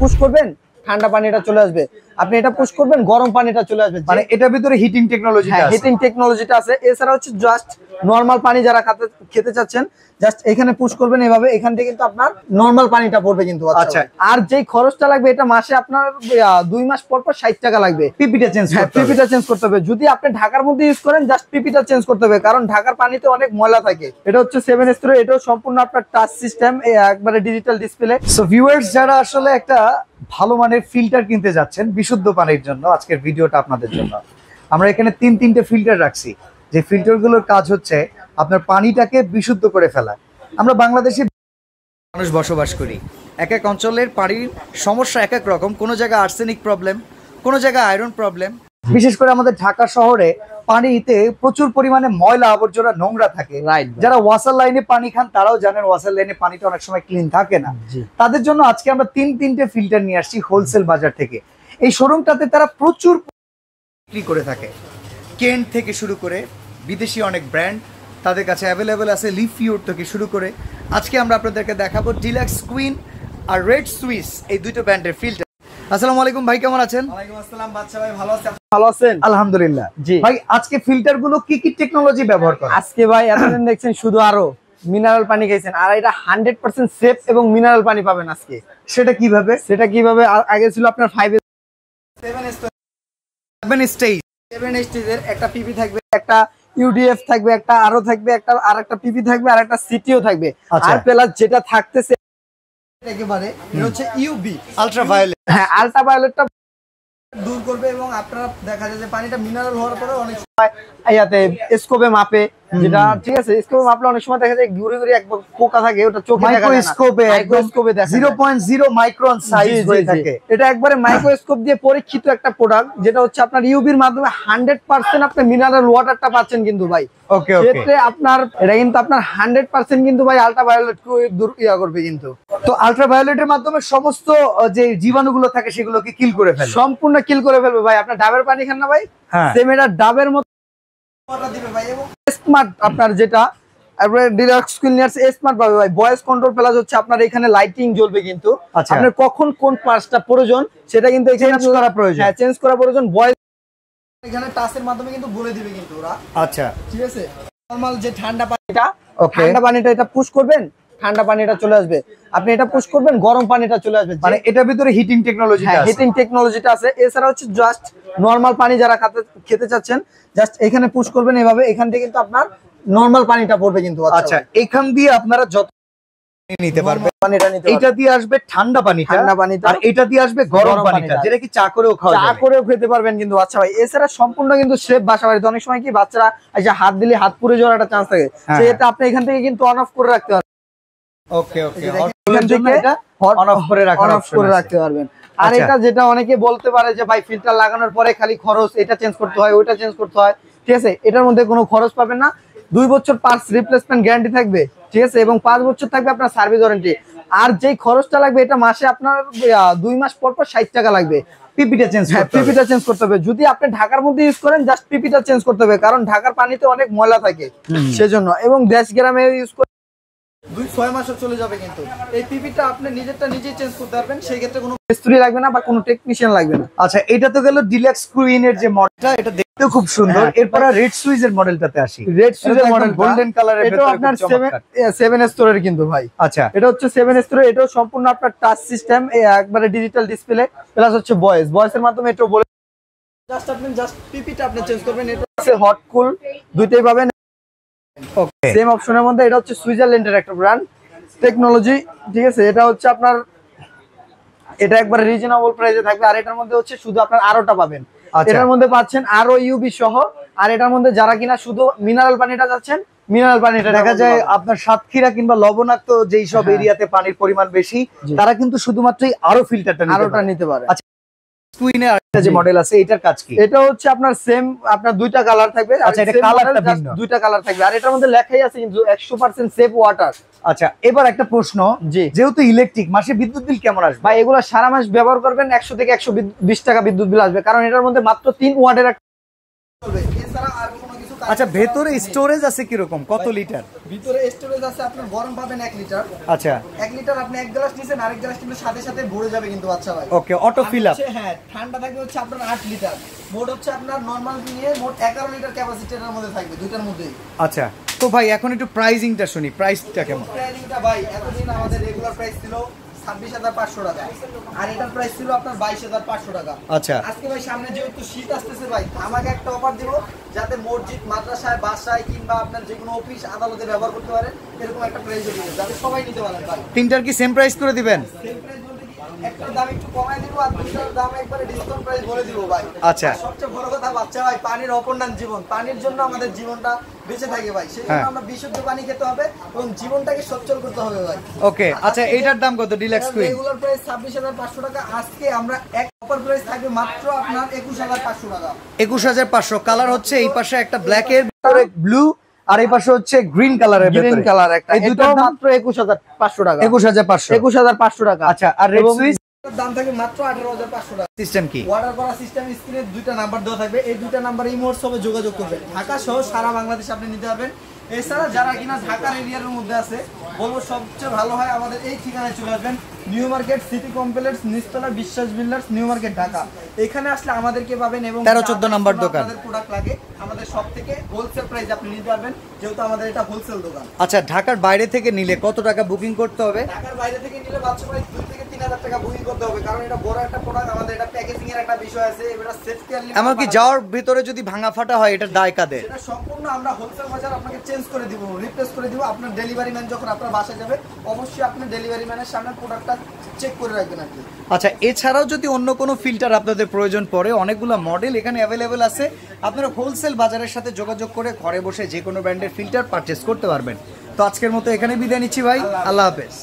Push করবেন ঠান্ডা পানিটা চলে আসবে, আপনি এটা পুশ করবেন গরম পানিটা চলে আসবে। মানে এটার ভিতরে হিটিং টেকনোলজি আছে। হিটিং টেকনোলজিটা আছে। এছাড়া হচ্ছে জাস্ট নরমাল পানি যারা খেতে চাচ্ছেন জাস্ট এখানে পুশ করবেন এভাবে, এখান থেকে কিন্তু আপনার নরমাল পানিটা পড়বে কিন্তু। আচ্ছা, আর যেই খরচটা লাগবে এটা মাসে আপনার 2 মাস পর 60 টাকা লাগবে। পিপিটা চেঞ্জ করতে হবে। পিপিটা চেঞ্জ করতে হবে। যদি আপনি ঢাকার মধ্যে ইউজ করেন জাস্ট পিপিটা চেঞ্জ করতে হবে, কারণ ঢাকার পানিতে অনেক ময়লা থাকে। এটা হচ্ছে 7S Pro, এটাও সম্পূর্ণ আপনার টাচ সিস্টেম, একবারে ডিজিটাল ডিসপ্লে। সো ভিউয়ার্স, যারা আসলে একটা ভালো মানের ফিল্টার কিনতে যাচ্ছেন বিশুদ্ধ পানির জন্য, আজকের ভিডিওটা আপনাদের জন্য। আমরা এখানে তিনটে ফিল্টার রাখছি, যে ফিল্টারগুলোর কাজ হচ্ছে আপনার পানিটাকে বিশুদ্ধ করে ফেলা। আমরা বাংলাদেশে মানুষ বসবাস করি, এক এক অঞ্চলের পানির সমস্যা এক এক রকম। কোনো জায়গায় আর্সেনিক প্রবলেম, কোনো জায়গায় আয়রন প্রবলেম। বিশেষ করে আমাদের ঢাকা শহরে পানিতে প্রচুর পরিমাণে ময়লা আবর্জনা নোংরা থাকে। যারা ওয়াসার লাইনে পানি খান তারাও জানেন ওয়াসার লাইনে পানিটা অনেক সময় ক্লিন থাকে না। তাদের জন্য আজকে আমরা তিনটে ফিল্টার নিয়ে আসছি হোলসেল বাজার থেকে। এই শোরুমটাতে তারা প্রচুর বিক্রি করে থাকে, কেন্ট থেকে শুরু করে বিদেশি অনেক ব্র্যান্ড তাদের কাছে অ্যাভেলেবেল আছে, লিফিউড থেকে শুরু করে। আজকে আমরা আপনাদেরকে দেখাবো ডিলাক্স কুইন আর রেড সুইস, এই দুটো ব্র্যান্ডের ফিল্টার। আসসালামু আলাইকুম ভাই, কেমন আছেন? ওয়ালাইকুম আসসালাম বাদশা ভাই, ভালো আছেন? ভালো আছেন আলহামদুলিল্লাহ। জি ভাই, আজকে ফিল্টার গুলো কি টেকনোলজি ব্যবহার করে? আজকে ভাই এতদিন দেখছেন শুধু আরো মিনারেল পানি খাইছেন, আর এটা 100% সেফ এবং মিনারেল পানি পাবেন আজকে। সেটা কিভাবে? আগে ছিল আপনার 7 স্টেজ এর একটা পিপি থাকবে, একটা ইউডিএফ থাকবে, একটা আরো থাকবে, একটা পিপি থাকবে, আর একটা সিটিও থাকবে। আর প্লাস যেটা থাকতেছে একেবারে এটা হচ্ছে ইউবি, আল্ট্রাভায়োলেট। হ্যাঁ, আল্ট্রাভায়োলেটটা দূর করবে। এবং আপনারা দেখা যায় যে পানিটা মিনারেল হওয়ার পরে অনেক সময় ইয়াতে স্কোপে মাপে, যেটা ঠিক আছে স্কোপে মাপলে অনেক সময় দেখা যায় ঘুরে ঘুরে এক পোকা থাকে, ওটা চোখে দেখা যায় না। মাইক্রোস্কোপে দেখা 0.0 মাইক্রন সাইজ হয়ে থাকে। এটা একবারে মাইক্রোস্কোপ দিয়ে পরীক্ষিত একটা প্রোডাক্ট, যেটা হচ্ছে আপনার ইউবির মাধ্যমে 100% আপনি মিনারেল ওয়াটারটা পাচ্ছেন কিন্তু ভাই। ওকে, ক্ষেত্রে আপনার এটা কিন্তু আপনার 100% কিন্তু ভাই আল্ট্রাভায়োলেট দূর করবে কিন্তু। তো আল্ট্রাভায়োলেটের মাধ্যমে সমস্ত যে জীবাণুগুলো থাকে সেগুলোকে কিল করে ফেলে, সম্পূর্ণ কিল করে ফেলবে ভাই। আপনার ডাবের পানি খান না ভাই, সেম এটা ডাবের মতো দিবে ভাই। এবং স্মার্ট আপনার যেটা ডিলাক্স কুইন স্মার্ট পাবে ভাই, ভয়েস কন্ট্রোল প্লাস হচ্ছে আপনার এখানে লাইটিং জ্বলবে কিন্তু। আপনার কখন কোন পার্টসটা প্রয়োজন সেটা কিন্তু এখানে চেঞ্জ করা প্রয়োজন। হ্যাঁ, চেঞ্জ করা প্রয়োজন। ভয়েস এখানে টাচের মাধ্যমে কিন্তু বলে দিবে কিন্তু ওরা। আচ্ছা, ঠিক আছে। নরমাল যে ঠান্ডা পানিটা এটা পুশ করবেন ঠান্ডা পানিটা চলে আসবে, আপনি এটা পুশ করবেন গরম পানিটা চলে আসবে। মানে এটার ভিতরে হিটিং টেকনোলজি আছে। হিটিং টেকনোলজিটা আছে। এছাড়া হচ্ছে জাস্ট নরমাল পানি যারা খেতে চাচ্ছেন জাস্ট এখানে পুশ করবেন এভাবে, এখান থেকে কিন্তু আপনার নরমাল পানিটা পড়বে কিন্তু। আচ্ছা, এখান দিয়ে আপনারা যত নিতে পারবেন। এটা দিয়ে আসবে ঠান্ডা পানিটা, আর এটা দিয়ে আসবে গরম পানিটা, যেটা কি চা করেও খেতে পারবেন কিন্তু। আচ্ছা ভাই, এছাড়া সম্পূর্ণ কিন্তু সেফ। বাসা বাড়িতে অনেক সময় কি বাচ্চারা এসে হাত দিলে হাত পুড়ে যাওয়ার একটা চান্স থাকে, সেটা আপনি এখান থেকে কিন্তু অন অফ করে রাখতে পারবেন। ওকে, অন অফ করে রাখতে পারবেন। আর এটা যেটা অনেকে বলতে পারে যে ভাই ফিল্টার লাগানোর পরে খালি খরচ, এটা চেঞ্জ করতে হয়, ওইটা চেঞ্জ করতে হয়, ঠিক আছে। এটার মধ্যে কোনো খরচ পাবেন না। 2 বছর পার্টস রিপ্লেসমেন্ট গ্যারান্টি থাকবে, ঠিক আছে, এবং 5 বছর থাকবে আপনার সার্ভিস ওয়ারেন্টি। আর যেই খরচটা লাগবে এটা মাসে আপনার 2 মাস পর 60 টাকা লাগবে। পিপিটা চেঞ্জ করতে হবে। যদি আপনি ঢাকার মধ্যে ইউজ করেন জাস্ট পিপিটা চেঞ্জ করতে হবে, কারণ ঢাকার পানিতে অনেক ময়লা থাকে সেজন্য। এবং দেশ গ্রামে ইউজ করে 2-6 মাসও চলে যাবে কিন্তু। এই পিপিটা আপনি নিজেই চেঞ্জ করতে পারবেন, সেই ক্ষেত্রে কোনো মিস্ত্রি লাগবে না বা কোনো টেকনিশিয়ান লাগবে না। আচ্ছা, এটা তো গেল ডিলাক্স কুইনের যে মডেলটা, এটা দেখতেও খুব সুন্দর। এরপর রেড সুইজ এর মডেলটাতে আসি। রেড সুইজ এর মডেল গোল্ডেন কালারের, এটা আপনার 7S Pro এর কিন্তু ভাই। আচ্ছা, এটা হচ্ছে 7S Pro, এটাও সম্পূর্ণ আপনার টাচ সিস্টেম, একবারে ডিজিটাল ডিসপ্লে প্লাস হচ্ছে ভয়েসের মাধ্যমে এটা বলে জাস্ট পিপিটা আপনি চেঞ্জ করবেন। এটা আছে হট কুল, দুইটাই পাবেন। ওকে, সেম অপশনের মধ্যে। এটা হচ্ছে সুইজারল্যান্ডের একটা ব্র্যান্ড টেকনোলজি, ঠিক আছে। এটা হচ্ছে আপনার এটা একবারে রিজনেবল প্রাইসে থাকবে। আর এটার মধ্যে হচ্ছে শুধু আপনার আরোটা পাবেন। এটার মধ্যে পাচ্ছেন আরো ইউবি সহ। আর এটার মধ্যে যারা কিনা শুধু মিনারেল পানিটা যাচ্ছেন, মিনারেল পানিটা দেখা যায় আপনার সাতক্ষীরা কিংবা লবণাক্ত যেই সব এরিয়াতে পানির পরিমাণ বেশি, তারা কিন্তু শুধুমাত্র আরো ফিল্টারটা নিতে পারে। আচ্ছা, কুইনের আরেকটা যে মডেল আছে, এটার কাজ কি? এটা হচ্ছে আপনার সেম, আপনার দুইটা কালার থাকবে। আচ্ছা, এটা কালারটা ভিন্ন, দুইটা কালার থাকবে। আর এটার মধ্যে লেখাই আছে কিন্তু 100% সেফ ওয়াটার। আচ্ছা, এবার একটা প্রশ্ন, যেহেতু ইলেকট্রিক, মাসে বিদ্যুৎ বিল কেমন আসবে? ভাই এগুলো সারা মাস ব্যবহার করবেন, 100 থেকে 120 টাকা বিদ্যুৎ বিল আসবে, কারণ এটার মধ্যে মাত্র 3 ওয়াটের একটা। এছাড়া আর কোনো কিছু আচ্ছা ভেতরে স্টোরেজ আছে কিরকম, কত লিটার? ভিতরে স্টোরেজ আছে আপনার গরম পাবেন 1 লিটার। আচ্ছা 1 লিটার আপনি 1 গ্লাস নিছেন, আরেক গ্লাস কিন্তু সাথে সাথে ভরে যাবে কিন্তু বাচ্চা ভাই। ওকে, অটো ফিল আপ। হ্যাঁ, ঠান্ডা থাকবে হচ্ছে আপনার 8 লিটার। মোট হচ্ছে আপনার নরমাল নিয়ে মোট 11 লিটার ক্যাপাসিটির মধ্যে থাকবে দুইটার মধ্যেই। আচ্ছা তো ভাই এখন একটু প্রাইসিংটা শুনি, প্রাইসটা কেমন? প্রাইসিংটা ভাই এতদিন আমাদের রেগুলার প্রাইস ছিল 26,500 টাকা, আর এটার প্রাইস ছিল আপনার 22,500 টাকা। আচ্ছা আজকে ভাই সামনে যেহেতু শীত আসতেছে ভাই, আমাকে একটা অফার দিব যাতে মসজিদ, মাদ্রাসায়, বাসায় কিংবা আপনার যে কোনো অফিস আদালতে ব্যবহার করতে পারেন, এরকম একটা প্রাইস দিব যাতে সবাই নিতে পারেন ভাই। তিনটার কি সেম প্রাইস করে দিবেন? সেম প্রাইস বলতে কি একটার দাম একটু কমায় দিব আর দুইটার দাম একবারে ডিসকাউন্ট প্রাইস বলে দিব ভাই। আচ্ছা আর সবচেয়ে বড় কথা বাচ্চা ভাই, পানির অপূর্ণাঙ্গ জীবন, পানির জন্য আমাদের জীবনটা বেঁচে থাকে ভাই, সেই জন্য আমরা বিশুদ্ধ পানি খেতে হবে এবং জীবনটাকে সচ্ছল করতে হবে ভাই। ওকে আচ্ছা এইটার দাম কত ডিলাক্স কুইন? রেগুলার প্রাইস 26,500 টাকা, আজকে আমরা এক অফার প্রাইস থাকবে মাত্র আপনার 21,500 টাকা। 21,500। কালার হচ্ছে এই পাশে একটা ব্ল্যাক এর ভিতরে ব্লু, আর এই পাশে হচ্ছে গ্রিন কালারের ভিতরে, গ্রিন কালার একটা, এই দুটোর দাম মাত্র 21,500 টাকা। 21,500। 21,500 টাকা। আচ্ছা আর রেড সুইচ দাম থাকবে মাত্র 18,500 টাকা। সিস্টেম কি? অর্ডার করা সিস্টেম, স্ক্রিনে দুইটা নাম্বার দেওয়া থাকবে, এই দুইটা নাম্বার ইমো হোয়াটসঅ্যাপে যোগাযোগ করবেন। ঢাকা সহ সারা বাংলাদেশে আপনি নিতে পারবেন। এছাড়া যারা কিনা ঢাকার এরিয়ার মধ্যে আছে, বলবো সবচেয়ে ভালো হয় আমাদের এই ঠিকানায় চলে আসবেন, নিউ মার্কেট সিটি কমপ্লেক্স, নিচতলা বিশ্বাস বিল্ডার্স, নিউ মার্কেট ঢাকা। এখানে আসলে আমাদেরকে পাবেন এবং 13-14 নাম্বার দোকান। আমাদের প্রোডাক্ট লাগে আমাদের সব থেকে হোলসেল প্রাইস আপনি নিতে পারবেন, যেহেতু আমাদের এটা হোলসেল দোকান। আচ্ছা ঢাকার বাইরে থেকে নিলে কত টাকা বুকিং করতে হবে? ঢাকার বাইরে থেকে নিলে বাচ্চা প্রাইস 2 থেকে 3,000 টাকা বুকিং করতে হবে, কারণ এটা বড় একটা প্রোডাক্ট, আমাদের এটা প্যাকেজিং এর একটা বিষয় আছে, এটা সেফটি আর এমনকি যাওয়ার ভিতরে যদি ভাঙা ফাটা হয় এটার দায় কাদের? এটা সম্পূর্ণ আমরা হোলসেল বাজার আপনাকে চেঞ্জ করে দিব, রিপ্লেস করে দিব। আপনার ডেলিভারি ম্যান যখন আপনার বাসায় যাবে, অবশ্যই আপনি ডেলিভারি ম্যানের সামনে প্রোডাক্টটা চেক করে রাখবেন আর কি। আচ্ছা এছাড়াও যদি অন্য কোনো ফিল্টার আপনাদের প্রয়োজন পড়ে, অনেকগুলো মডেল এখানে অ্যাভেলেবেল আছে, আপনারা হোলসেল বাজারের সাথে যোগাযোগ করে ঘরে বসে যে কোনো ব্র্যান্ডের ফিল্টার পারচেস করতে পারবেন। তো আজকের মতো এখানে বিদায় নিচ্ছি ভাই, আল্লাহ হাফেজ।